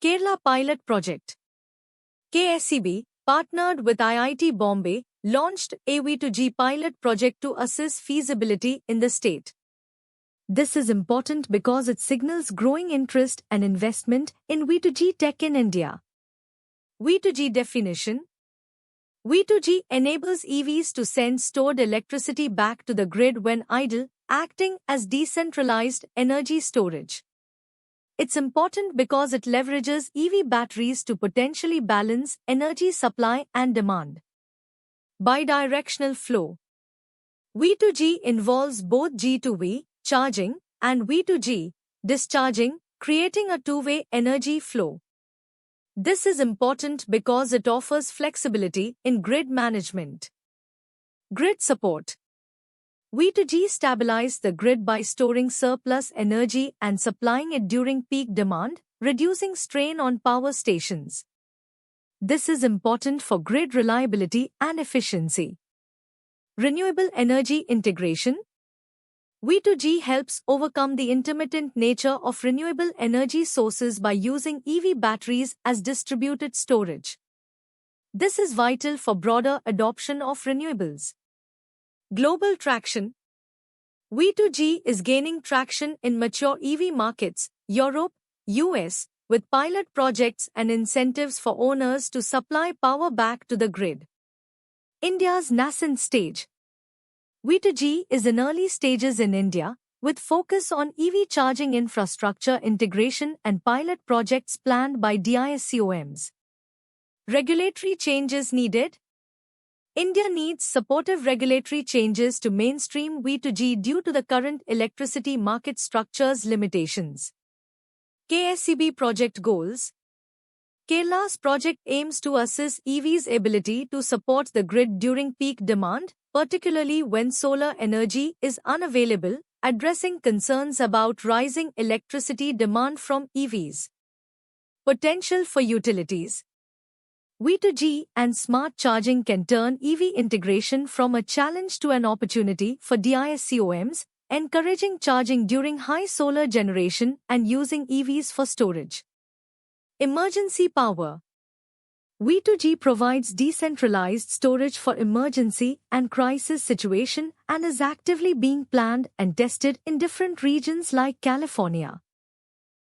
Kerala Pilot Project. KSEB, partnered with IIT Bombay, launched a V2G pilot project to assess feasibility in the state. This is important because it signals growing interest and investment in V2G tech in India. V2G definition. V2G enables EVs to send stored electricity back to the grid when idle, acting as decentralized energy storage. It's important because it leverages EV batteries to potentially balance energy supply and demand. Bidirectional flow. V2G involves both G2V, charging, and V2G, discharging, creating a two-way energy flow. This is important because it offers flexibility in grid management. Grid support. V2G stabilizes the grid by storing surplus energy and supplying it during peak demand, reducing strain on power stations. This is important for grid reliability and efficiency. Renewable energy integration. V2G helps overcome the intermittent nature of renewable energy sources by using EV batteries as distributed storage. This is vital for broader adoption of renewables. Global traction. V2G is gaining traction in mature EV markets, Europe, US, with pilot projects and incentives for owners to supply power back to the grid. India's nascent stage. V2G is in early stages in India, with focus on EV charging infrastructure integration and pilot projects planned by DISCOMs. Regulatory changes needed. India needs supportive regulatory changes to mainstream V2G due to the current electricity market structure's limitations. KSEB project goals. Kerala's project aims to assess EV's ability to support the grid during peak demand, particularly when solar energy is unavailable, addressing concerns about rising electricity demand from EVs. Potential for utilities. V2G and smart charging can turn EV integration from a challenge to an opportunity for DISCOMs, encouraging charging during high solar generation and using EVs for storage. Emergency power. V2G provides decentralized storage for emergency and crisis situation and is actively being planned and tested in different regions like California.